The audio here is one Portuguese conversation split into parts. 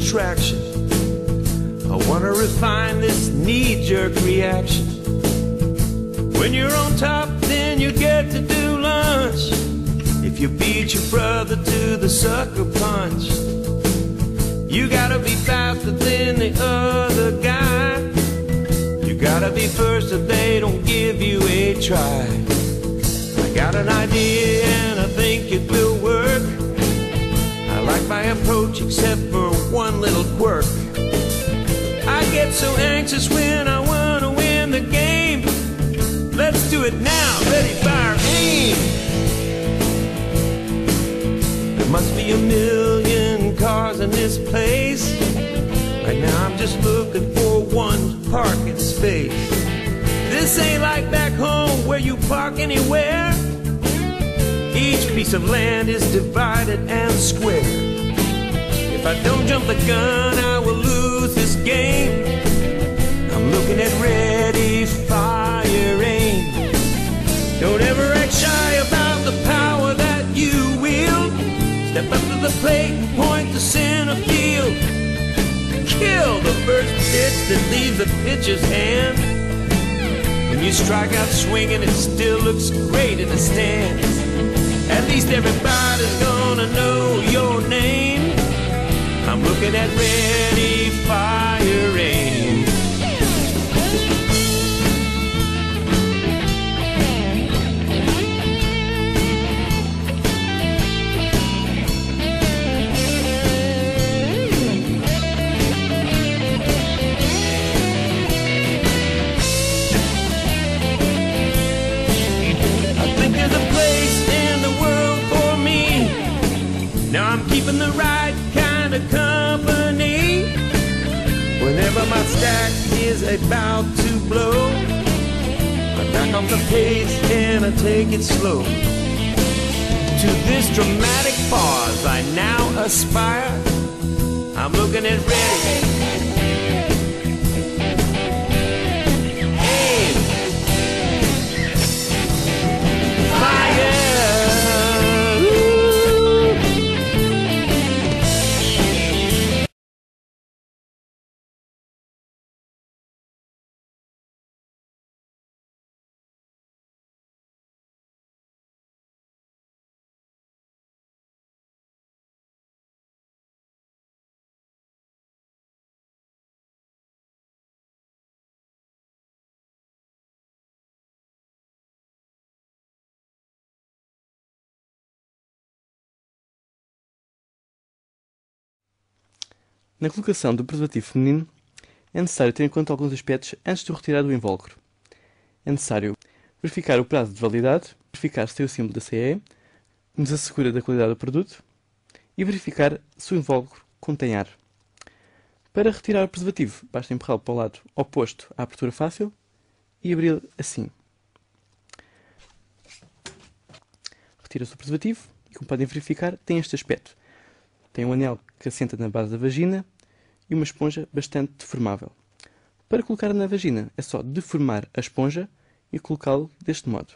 attraction. I wanna refine this knee-jerk reaction. When you're on top, then you get to do lunch. If you beat your brother to the sucker punch, you gotta be faster than the other guy. You gotta be first if they don't give you a try. I got an idea and I think it will work. I like my approach except for one little quirk. I get so anxious when I wanna win the game. Let's do it now, ready, fire, aim. There must be a million cars in this place. Right now I'm just looking for one parking space. This ain't like back home where you park anywhere. Each piece of land is divided and square. If I don't jump the gun, I will lose this game. I'm looking at ready, fire, aim. Don't ever act shy about the power that you wield. Step up to the plate and point to center field. Kill the first pitch that leaves the pitcher's hand. When you strike out swinging, it still looks great in the stands. At least everybody's gonna know your name. I'm looking at ready, fire, aim. Now I'm keeping the right kind of company. Whenever my stack is about to blow, I back off the pace and I take it slow. To this dramatic pause I now aspire. I'm looking at ready, aim, fire. Na colocação do preservativo feminino, é necessário ter em conta alguns aspectos antes de o retirar do invólucro. É necessário verificar o prazo de validade, verificar se tem o símbolo da CE, que nos assegura da qualidade do produto, e verificar se o invólucro contém ar. Para retirar o preservativo, basta empurrá-lo para o lado oposto à abertura fácil e abri-lo assim. Retira-se o preservativo e, como podem verificar, tem este aspecto. Tem um anel que assenta na base da vagina e uma esponja bastante deformável. Para colocar na vagina é só deformar a esponja e colocá-lo deste modo.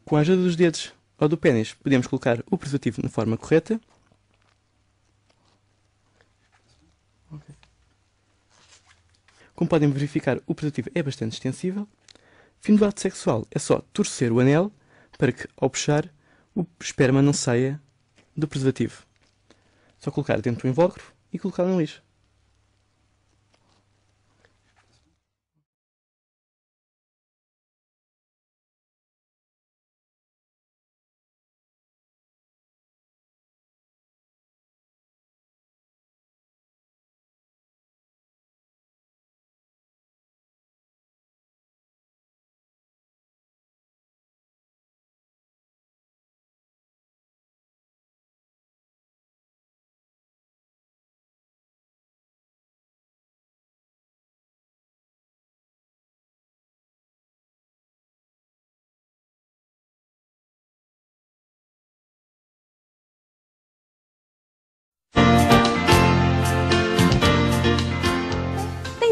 Com a ajuda dos dedos ou do pênis podemos colocar o preservativo na forma correta. Como podem verificar, o preservativo é bastante extensível. Fim do ato sexual é só torcer o anel para que, ao puxar, o esperma não saia do preservativo. Só colocar dentro do invólucro e colocar no lixo.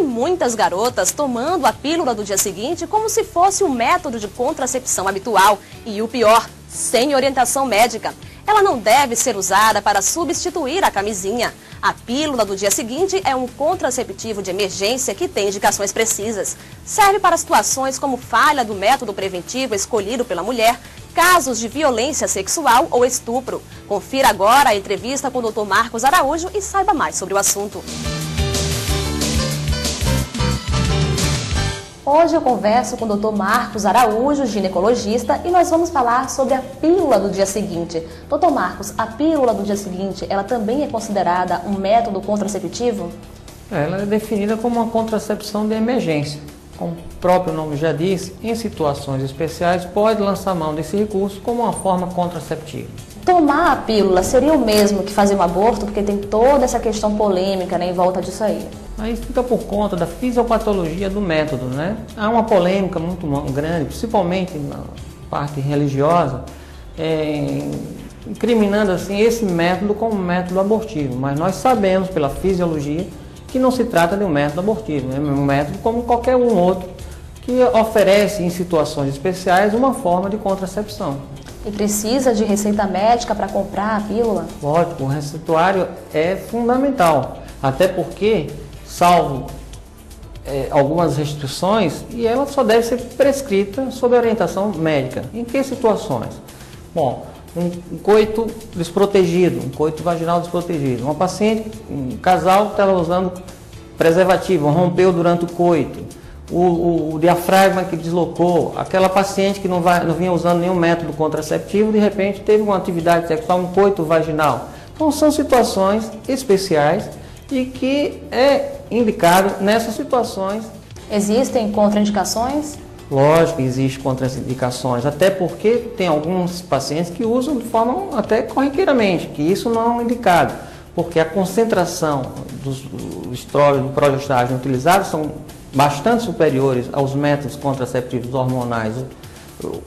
Muitas garotas tomando a pílula do dia seguinte como se fosse o método de contracepção habitual. E o pior, sem orientação médica. Ela não deve ser usada para substituir a camisinha. A pílula do dia seguinte é um contraceptivo de emergência que tem indicações precisas. Serve para situações como falha do método preventivo escolhido pela mulher, casos de violência sexual ou estupro. Confira agora a entrevista com o Dr. Marcos Araújo e saiba mais sobre o assunto. Hoje eu converso com o Dr. Marcos Araújo, ginecologista, e nós vamos falar sobre a pílula do dia seguinte. Dr. Marcos, a pílula do dia seguinte, ela também é considerada um método contraceptivo? Ela é definida como uma contracepção de emergência. Como o próprio nome já diz, em situações especiais pode lançar mão desse recurso como uma forma contraceptiva. Tomar a pílula seria o mesmo que fazer um aborto? Porque tem toda essa questão polêmica, né, em volta disso aí. Aí fica por conta da fisiopatologia do método, né? Há uma polêmica muito grande, principalmente na parte religiosa, incriminando assim esse método como método abortivo. Mas nós sabemos pela fisiologia que não se trata de um método abortivo, é um método como qualquer um outro que oferece em situações especiais uma forma de contracepção. E precisa de receita médica para comprar a pílula? Lógico, o receituário é fundamental, até porque, salvo algumas restrições, e ela só deve ser prescrita sob orientação médica. Em que situações? Bom, um coito desprotegido, um coito vaginal desprotegido. Uma paciente, um casal que estava usando preservativo, rompeu durante o coito. O diafragma que deslocou, aquela paciente que não vinha usando nenhum método contraceptivo, de repente teve uma atividade sexual, um coito vaginal. Então são situações especiais e que é indicado nessas situações. Existem contraindicações? Lógico que existem contraindicações, até porque tem alguns pacientes que usam de forma até corriqueiramente, que isso não é indicado, porque a concentração dos estrógenos e progestágeno utilizados são bastante superiores aos métodos contraceptivos hormonais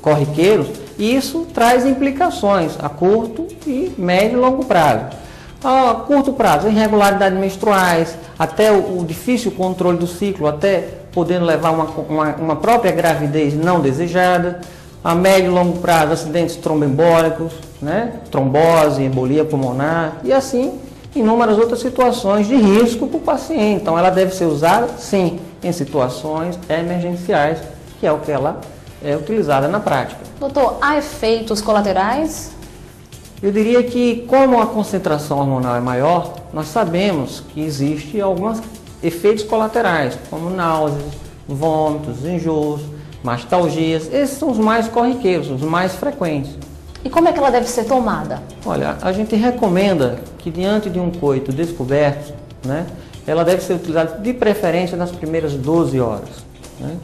corriqueiros, e isso traz implicações a curto e médio e longo prazo. A curto prazo, irregularidades menstruais, até o difícil controle do ciclo, até podendo levar uma própria gravidez não desejada. A médio e longo prazo, acidentes tromboembólicos, né? Trombose, embolia pulmonar e assim inúmeras outras situações de risco para o paciente. Então ela deve ser usada, sim, em situações emergenciais, que é o que ela é utilizada na prática. Doutor, há efeitos colaterais? Eu diria que, como a concentração hormonal é maior, nós sabemos que existe alguns efeitos colaterais, como náuseas, vômitos, enjoos, mastalgias. Esses são os mais corriqueiros, os mais frequentes. E como é que ela deve ser tomada? Olha, a gente recomenda que diante de um coito descoberto, né, ela deve ser utilizada de preferência nas primeiras 12 horas. Né?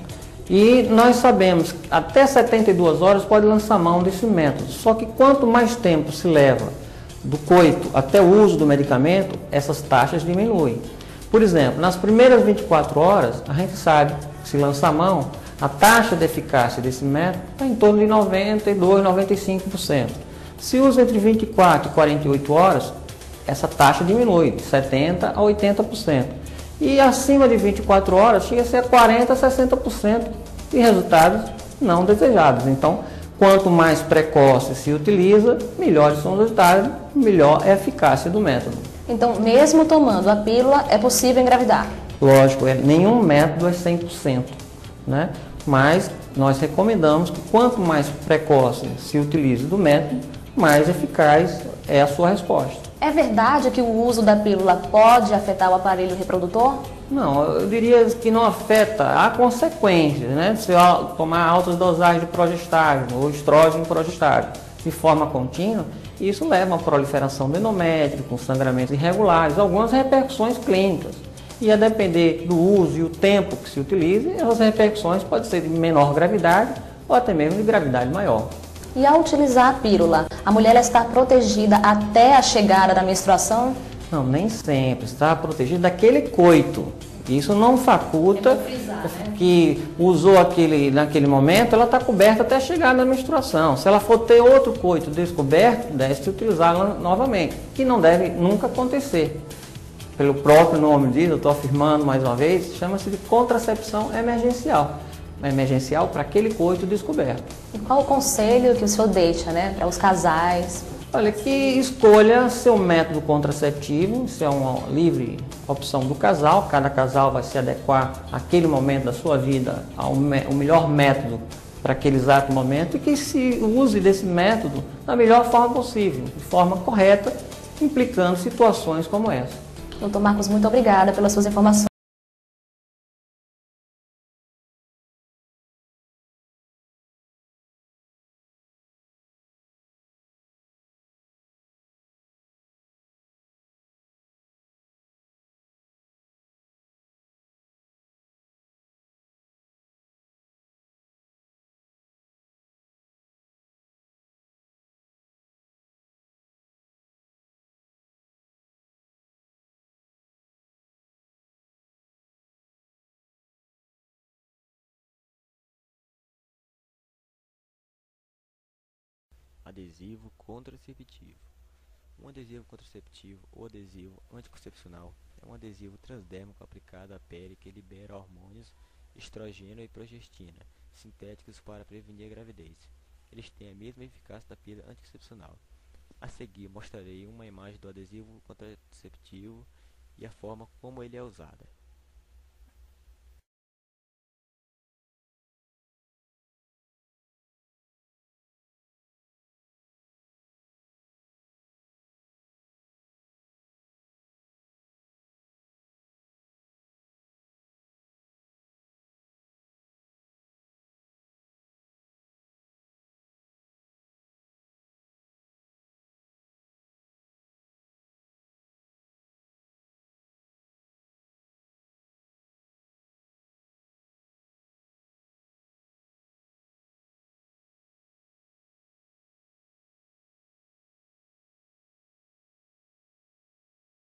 E nós sabemos que até 72 horas pode lançar mão desse método. Só que quanto mais tempo se leva do coito até o uso do medicamento, essas taxas diminuem. Por exemplo, nas primeiras 24 horas, a gente sabe que se lançar mão, a taxa de eficácia desse método está em torno de 92, 95%. Se usa entre 24 e 48 horas, essa taxa diminui de 70% a 80%. E acima de 24 horas, chega a ser 40% a 60% de resultados não desejados. Então, quanto mais precoce se utiliza, melhores são os resultados, melhor é a eficácia do método. Então, mesmo tomando a pílula, é possível engravidar? Lógico, nenhum método é 100%, né? Mas nós recomendamos que quanto mais precoce se utilize do método, mais eficaz é a sua resposta. É verdade que o uso da pílula pode afetar o aparelho reprodutor? Não, eu diria que não afeta, há consequências, né? Se tomar altas dosagens de progestágeno ou estrógeno e progestágeno de forma contínua, isso leva a uma proliferação de endométrio, com sangramentos irregulares, algumas repercussões clínicas. E a depender do uso e o tempo que se utilize, essas repercussões podem ser de menor gravidade ou até mesmo de gravidade maior. E ao utilizar a pílula, a mulher está protegida até a chegada da menstruação? Não, nem sempre. Está protegida daquele coito. Isso não faculta que usou naquele momento, ela está coberta até chegar na menstruação. Se ela for ter outro coito descoberto, deve-se utilizá-la novamente, que não deve nunca acontecer. Pelo próprio nome diz, eu estou afirmando mais uma vez, chama-se de contracepção emergencial. emergencial para aquele coito descoberto. E qual o conselho que o senhor deixa, né, para os casais? Olha, que escolha seu método contraceptivo, isso é uma livre opção do casal, cada casal vai se adequar àquele momento da sua vida ao melhor método para aquele exato momento e que se use desse método da melhor forma possível, de forma correta, implicando situações como essa. Doutor Marcos, muito obrigada pelas suas informações. Adesivo contraceptivo. Um adesivo contraceptivo ou adesivo anticoncepcional é um adesivo transdérmico aplicado à pele que libera hormônios estrogênio e progestina sintéticos para prevenir a gravidez. Eles têm a mesma eficácia da pílula anticoncepcional. A seguir mostrarei uma imagem do adesivo contraceptivo e a forma como ele é usado.